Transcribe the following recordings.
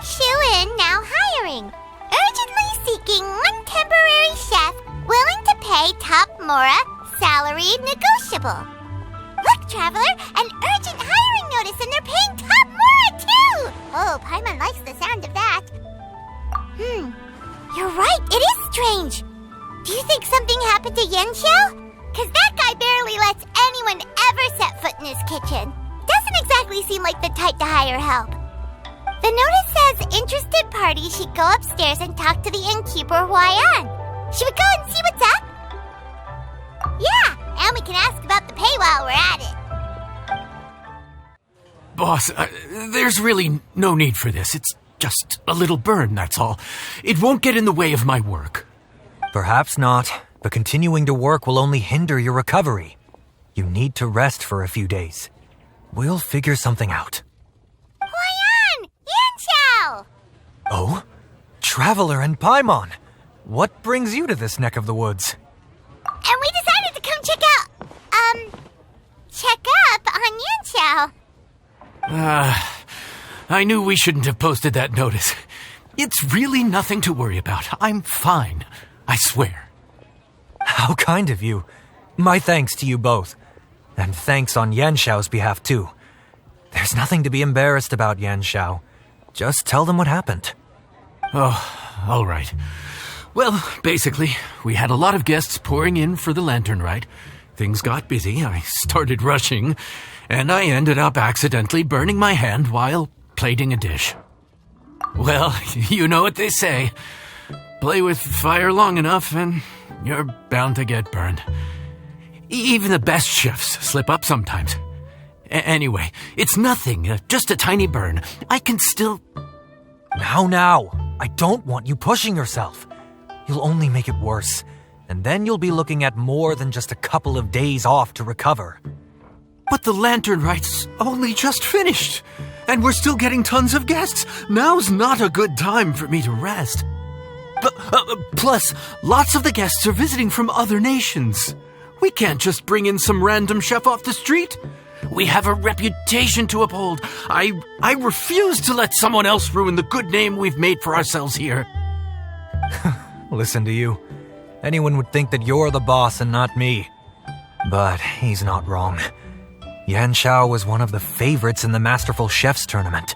Shoe-in now hiring. Urgently seeking one temporary chef willing to pay top Mora, salary negotiable. Look, Traveler, an urgent hiring notice and they're paying top Mora too! Oh, Paimon likes the sound of that. You're right, it is strange. Do you think something happened to Yenshao? Cause that guy barely lets anyone ever set foot in his kitchen. Doesn't exactly seem like the type to hire help. The notice says interested parties should go upstairs and talk to the innkeeper Huayan. Should we go and see what's up? Yeah, and we can ask about the pay while we're at it. Boss, there's really no need for this. It's just a little burn, that's all. It won't get in the way of my work. Perhaps not, but continuing to work will only hinder your recovery. You need to rest for a few days. We'll figure something out. Huayan! Yanxiao! Oh? Traveler and Paimon! What brings you to this neck of the woods? And we decided to come check up on Yanxiao. I knew we shouldn't have posted that notice. It's really nothing to worry about. I'm fine. I swear. How kind of you. My thanks to you both. And thanks on Yanxiao's behalf, too. There's nothing to be embarrassed about, Yanxiao. Just tell them what happened. Oh, all right. Well, basically, we had a lot of guests pouring in for the lantern ride. Things got busy, I started rushing, and I ended up accidentally burning my hand while plating a dish. Well, you know what they say. Play with fire long enough and you're bound to get burned. Even the best chefs slip up sometimes. Anyway, it's nothing, just a tiny burn. I can still... Now, I don't want you pushing yourself. You'll only make it worse, and then you'll be looking at more than just a couple of days off to recover. But the lantern ride's only just finished, and we're still getting tons of guests. Now's not a good time for me to rest. Plus, lots of the guests are visiting from other nations. We can't just bring in some random chef off the street. We have a reputation to uphold. I refuse to let someone else ruin the good name we've made for ourselves here. Listen to you. Anyone would think that you're the boss and not me. But he's not wrong. Yanxiao was one of the favorites in the Masterful Chefs tournament.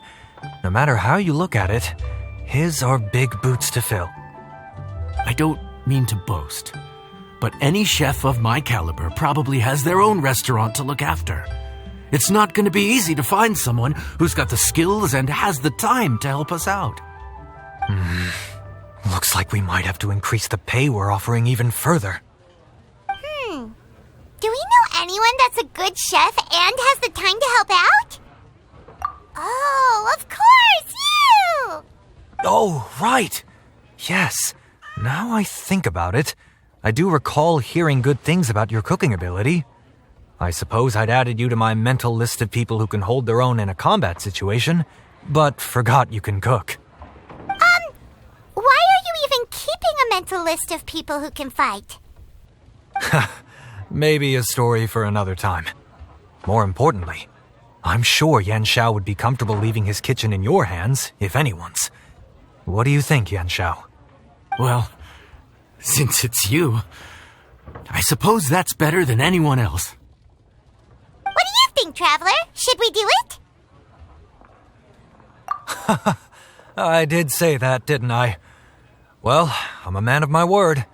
No matter how you look at it, his are big boots to fill. I don't mean to boast, but any chef of my caliber probably has their own restaurant to look after. It's not going to be easy to find someone who's got the skills and has the time to help us out. Looks like we might have to increase the pay we're offering even further. Do we know anyone that's a good chef and has the time to help out? Oh, of course, you! Oh, right. Yes. Now I think about it, I do recall hearing good things about your cooking ability. I suppose I'd added you to my mental list of people who can hold their own in a combat situation, but forgot you can cook. Why are you even keeping a mental list of people who can fight? Maybe a story for another time. More importantly, I'm sure Yanxiao would be comfortable leaving his kitchen in your hands, if anyone's. What do you think, Yanxiao? Well, since it's you, I suppose that's better than anyone else. What do you think, Traveler? Should we do it? I did say that, didn't I? Well, I'm a man of my word.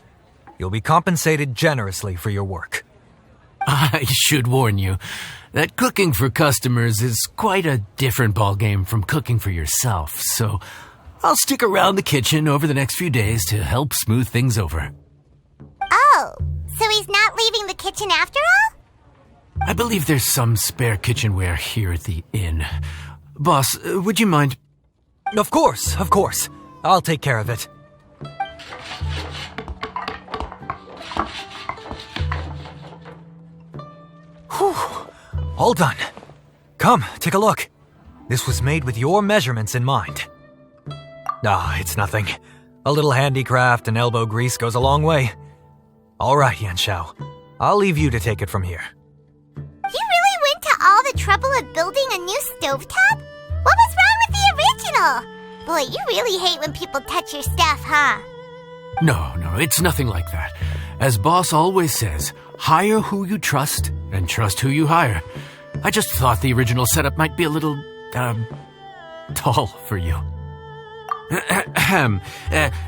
You'll be compensated generously for your work. I should warn you that cooking for customers is quite a different ballgame from cooking for yourself, so I'll stick around the kitchen over the next few days to help smooth things over. Oh, so he's not leaving the kitchen after all? I believe there's some spare kitchenware here at the inn. Boss, would you mind? Of course. I'll take care of it. Whew. All done. Come, take a look. This was made with your measurements in mind. It's nothing. A little handicraft and elbow grease goes a long way. All right, Yanxiao. I'll leave you to take it from here. You really went to all the trouble of building a new stovetop? What was wrong with the original? Boy, you really hate when people touch your stuff, huh? No, it's nothing like that. As boss always says, hire who you trust and trust who you hire. I just thought the original setup might be a little, tall for you.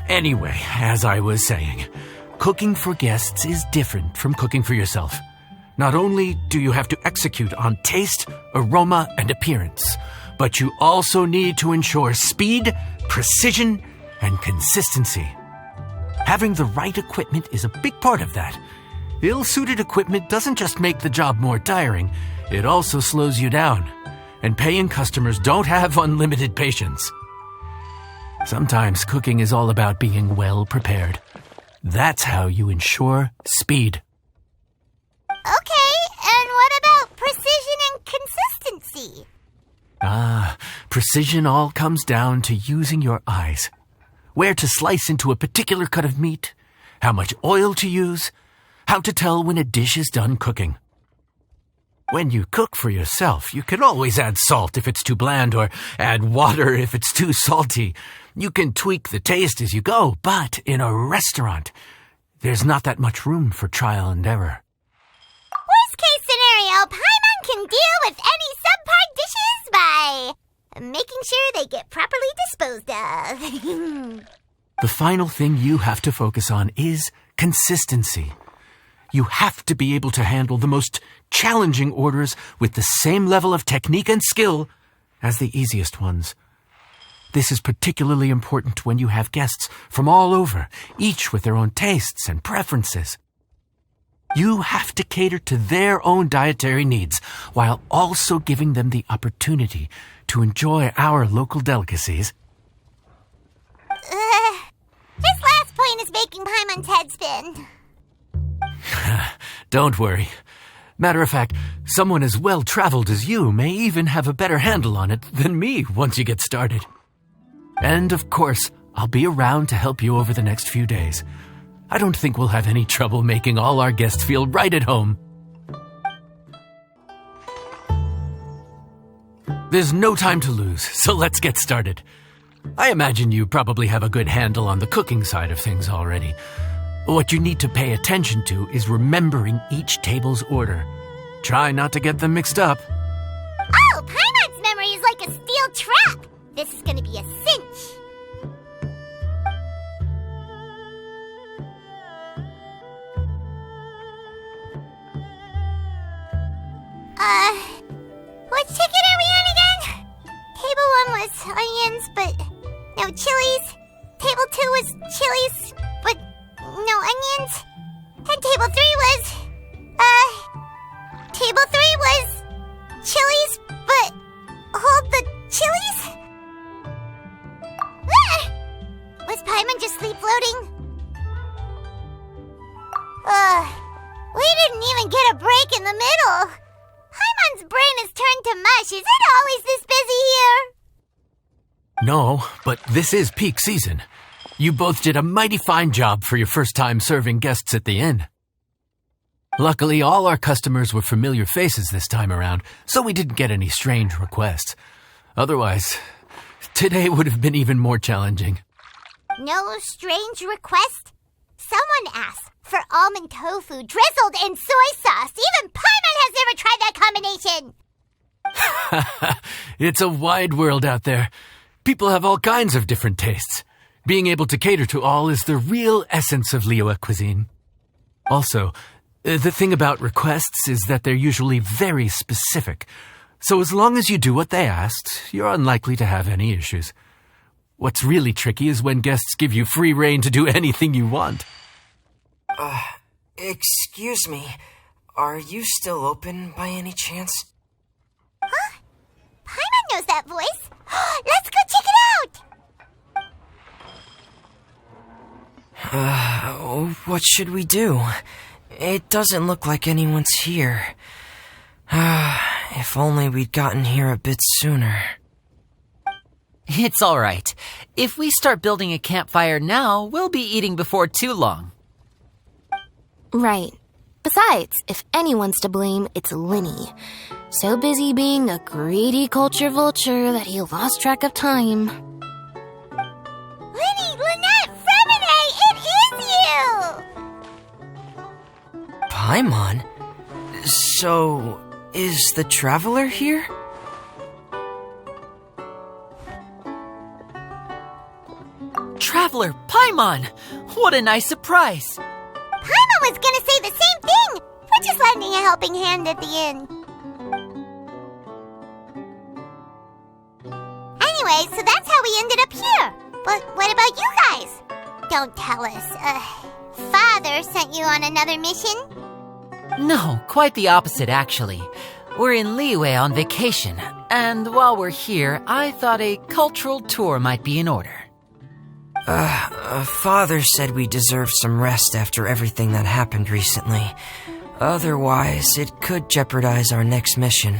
Anyway, as I was saying, cooking for guests is different from cooking for yourself. Not only do you have to execute on taste, aroma, and appearance, but you also need to ensure speed, precision, and consistency. Having the right equipment is a big part of that. Ill-suited equipment doesn't just make the job more tiring, it also slows you down. And paying customers don't have unlimited patience. Sometimes cooking is all about being well prepared. That's how you ensure speed. Okay, and what about precision and consistency? Precision all comes down to using your eyes. Where to slice into a particular cut of meat, how much oil to use, how to tell when a dish is done cooking. When you cook for yourself, you can always add salt if it's too bland or add water if it's too salty. You can tweak the taste as you go, but in a restaurant, there's not that much room for trial and error. Worst case scenario, Paimon can deal with any subpar dishes by making sure they get properly disposed of. The final thing you have to focus on is consistency. You have to be able to handle the most challenging orders with the same level of technique and skill as the easiest ones. This is particularly important when you have guests from all over, each with their own tastes and preferences. You have to cater to their own dietary needs while also giving them the opportunity to enjoy our local delicacies. This last point is making Paimon's head spin. Don't worry. Matter of fact, someone as well-traveled as you may even have a better handle on it than me once you get started. And of course, I'll be around to help you over the next few days. I don't think we'll have any trouble making all our guests feel right at home. There's no time to lose, so let's get started. I imagine you probably have a good handle on the cooking side of things already. What you need to pay attention to is remembering each table's order. Try not to get them mixed up. Oh, Paimon's memory is like a steel trap. This is gonna be a cinch. Which ticket are we on again? Table 1 was onions, but no chilies. Table 2 was chilies, but no onions. And table 3 was, chilies, but hold the chilies? Was Paimon just sleep floating? We didn't even get a break in the middle. Paimon's brain has turned to mush. Is it always this busy here? No, but this is peak season. You both did a mighty fine job for your first time serving guests at the inn. Luckily, all our customers were familiar faces this time around, so we didn't get any strange requests. Otherwise, today would have been even more challenging. No strange request? Someone asked for almond tofu drizzled in soy sauce. Even Paimon has never tried that combination. It's a wide world out there. People have all kinds of different tastes. Being able to cater to all is the real essence of Liyue cuisine. Also, the thing about requests is that they're usually very specific. So as long as you do what they asked, you're unlikely to have any issues. What's really tricky is when guests give you free rein to do anything you want. Excuse me. Are you still open by any chance? Huh? Paimon knows that voice. Let's go check it out! What should we do? It doesn't look like anyone's here. If only we'd gotten here a bit sooner. It's all right. If we start building a campfire now, we'll be eating before too long. Right. Besides, if anyone's to blame, it's Linny. So busy being a greedy culture vulture that he lost track of time. Paimon? So, is the traveler here? Traveler Paimon! What a nice surprise! Paimon was gonna say the same thing! We're just lending a helping hand at the inn. Anyway, so that's how we ended up here. But what about you guys? Don't tell us. Father sent you on another mission? No, quite the opposite, actually. We're in Liyue on vacation, and while we're here, I thought a cultural tour might be in order. Father said we deserve some rest after everything that happened recently. Otherwise, it could jeopardize our next mission.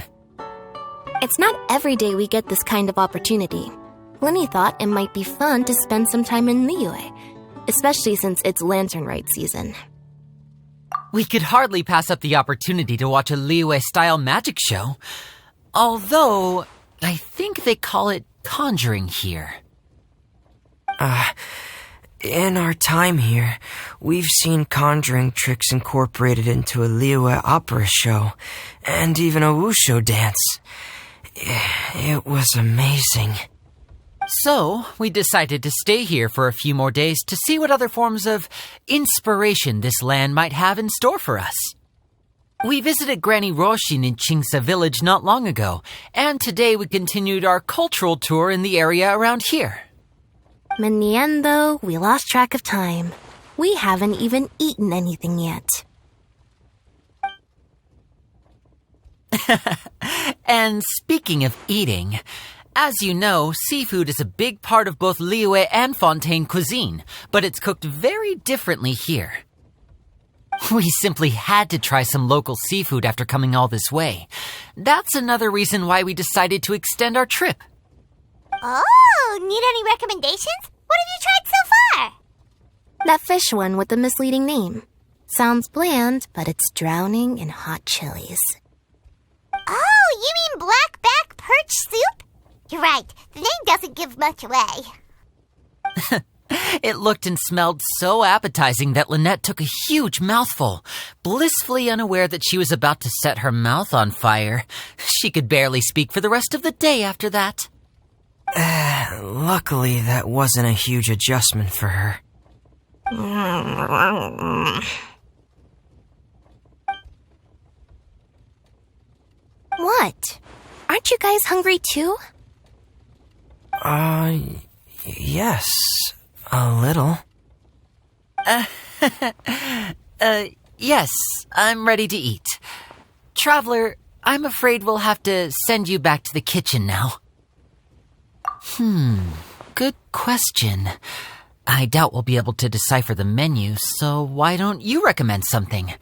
It's not every day we get this kind of opportunity. Lenny thought it might be fun to spend some time in Liyue, especially since it's Lantern Rite season. We could hardly pass up the opportunity to watch a Liyue-style magic show. Although, I think they call it conjuring here. In our time here, we've seen conjuring tricks incorporated into a Liyue opera show, and even a wushu dance. It was amazing. So, we decided to stay here for a few more days to see what other forms of inspiration this land might have in store for us. We visited Granny Roshin in Chingsa village not long ago, and today we continued our cultural tour in the area around here. Meneando, we lost track of time. We haven't even eaten anything yet. And speaking of eating, as you know, seafood is a big part of both Liyue and Fontaine cuisine, but it's cooked very differently here. We simply had to try some local seafood after coming all this way. That's another reason why we decided to extend our trip. Oh, need any recommendations? What have you tried so far? That fish one with the misleading name. Sounds bland, but it's drowning in hot chilies. Oh, you mean blackback perch soup? You're right, the name doesn't give much away. It looked and smelled so appetizing that Lynette took a huge mouthful, blissfully unaware that she was about to set her mouth on fire. She could barely speak for the rest of the day after that. Luckily, that wasn't a huge adjustment for her. What? Aren't you guys hungry too? Yes, a little. Yes, I'm ready to eat. Traveler, I'm afraid we'll have to send you back to the kitchen now. Good question. I doubt we'll be able to decipher the menu, so why don't you recommend something?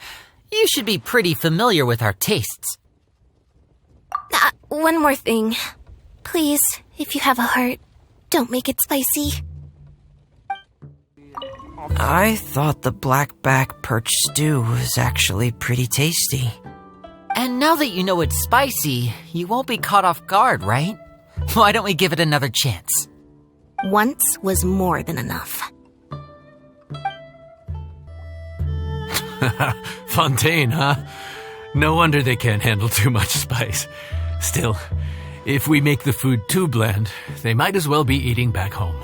You should be pretty familiar with our tastes. One more thing. Please, if you have a heart, don't make it spicy. I thought the blackback perch stew was actually pretty tasty. And now that you know it's spicy, you won't be caught off guard, right? Why don't we give it another chance? Once was more than enough. Fontaine, huh? No wonder they can't handle too much spice. Still, if we make the food too bland, they might as well be eating back home.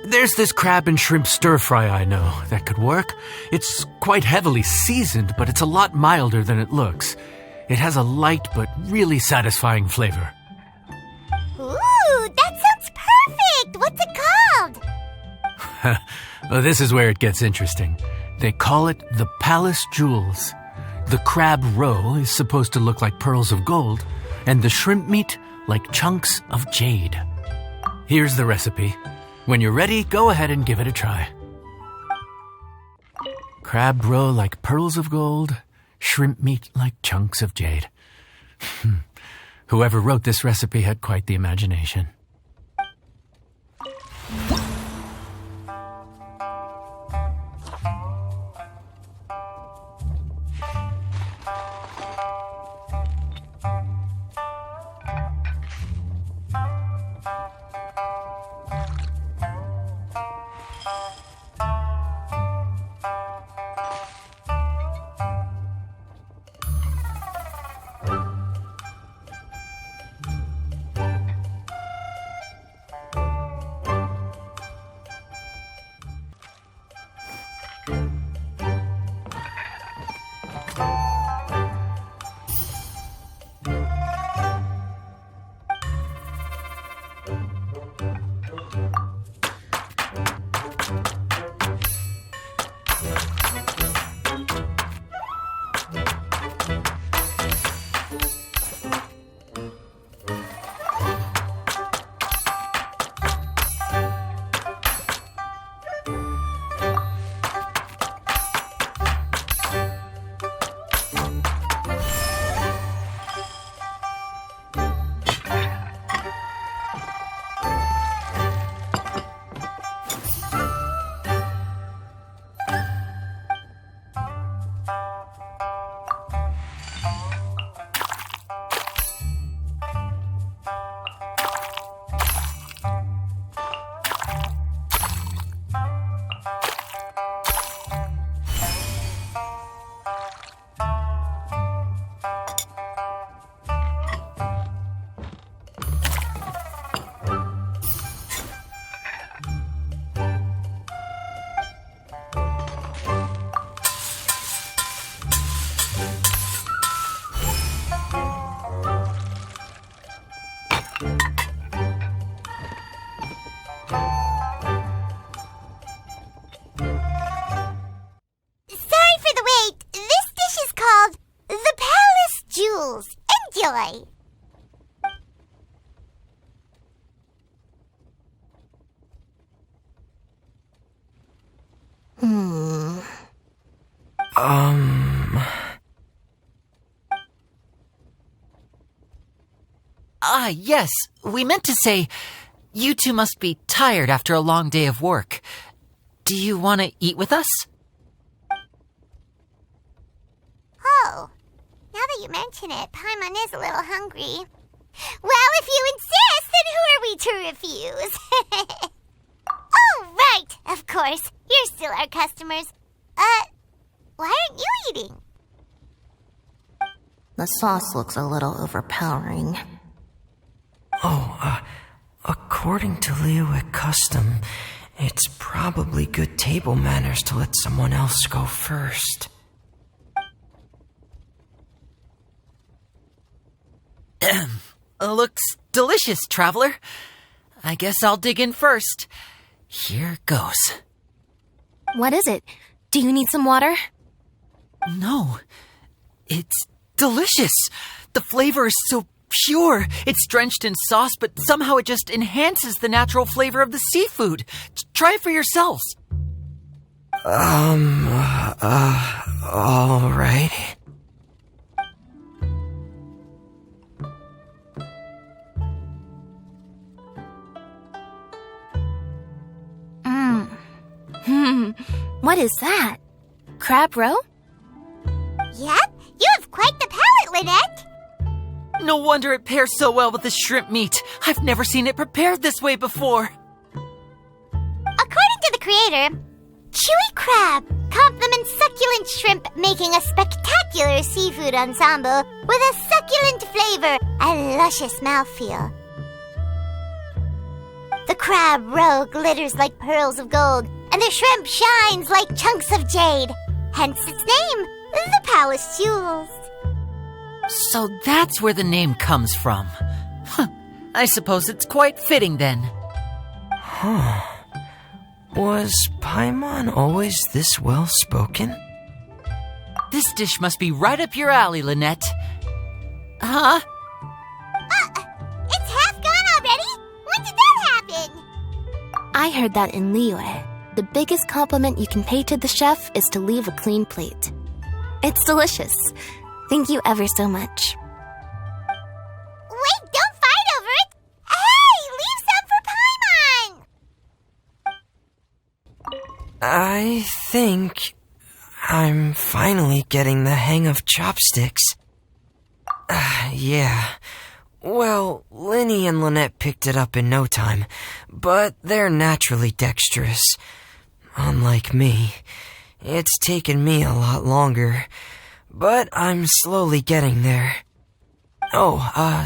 There's this crab and shrimp stir-fry I know that could work. It's quite heavily seasoned, but it's a lot milder than it looks. It has a light but really satisfying flavor. Ooh, that sounds perfect! What's it called? Well, this is where it gets interesting. They call it the Palace Jewels. The crab roe is supposed to look like pearls of gold, and the shrimp meat like chunks of jade. Here's the recipe. When you're ready, go ahead and give it a try. Crab roe like pearls of gold, shrimp meat like chunks of jade. Whoever wrote this recipe had quite the imagination. Yes. We meant to say, you two must be tired after a long day of work. Do you want to eat with us? Oh, now that you mention it, Paimon is a little hungry. Well, if you insist, then who are we to refuse? Oh, right, of course. You're still our customers. Why aren't you eating? The sauce looks a little overpowering. According to Liyue custom, it's probably good table manners to let someone else go first. Looks delicious, traveler. I guess I'll dig in first. Here goes. What is it? Do you need some water? No, it's delicious. The flavor is so pure. It's drenched in sauce, but somehow it just enhances the natural flavor of the seafood. Try it for yourselves. All right. What is that? Crab roe? Yep, you have quite the palate, Lynette. No wonder it pairs so well with the shrimp meat. I've never seen it prepared this way before. According to the creator, chewy crab complements succulent shrimp, making a spectacular seafood ensemble with a succulent flavor and luscious mouthfeel. The crab roe glitters like pearls of gold, and the shrimp shines like chunks of jade. Hence its name, the Palace Jewels. So that's where the name comes from. I suppose it's quite fitting then. Was Paimon always this well-spoken? This dish must be right up your alley, Lynette. Huh? It's half gone already? When did that happen? I heard that in Liyue, the biggest compliment you can pay to the chef is to leave a clean plate. It's delicious. Thank you ever so much. Wait, don't fight over it! Hey, leave some for Paimon! I think I'm finally getting the hang of chopsticks. Yeah. Well, Linny and Lynette picked it up in no time, but they're naturally dexterous. Unlike me, it's taken me a lot longer, but I'm slowly getting there.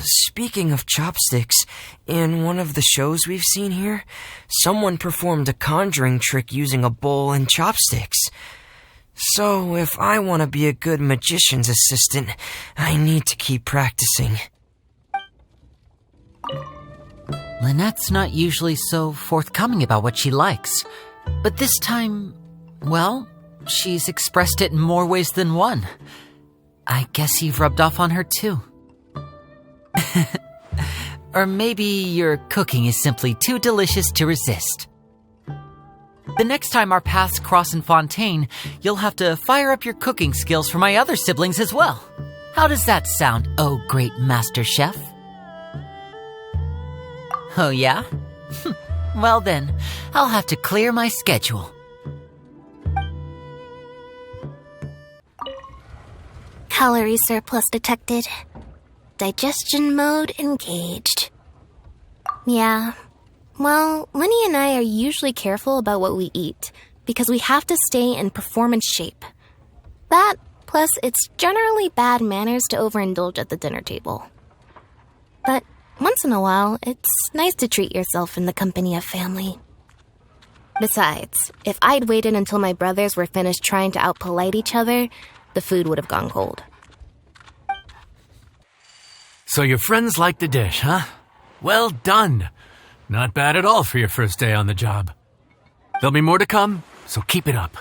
Speaking of chopsticks, in one of the shows we've seen here, someone performed a conjuring trick using a bowl and chopsticks. So if I want to be a good magician's assistant, I need to keep practicing. Lynette's not usually so forthcoming about what she likes. But this time, well, she's expressed it in more ways than one. I guess you've rubbed off on her too. Or maybe your cooking is simply too delicious to resist. The next time our paths cross in Fontaine, you'll have to fire up your cooking skills for my other siblings as well. How does that sound, oh great master chef? Oh yeah? Well then, I'll have to clear my schedule. Calorie surplus detected. Digestion mode engaged. Yeah. Well, Linny and I are usually careful about what we eat because we have to stay in performance shape. That, plus it's generally bad manners to overindulge at the dinner table. But once in a while, it's nice to treat yourself in the company of family. Besides, if I'd waited until my brothers were finished trying to out-polite each other, the food would have gone cold. So your friends like the dish, huh? Well done. Not bad at all for your first day on the job. There'll be more to come, so keep it up.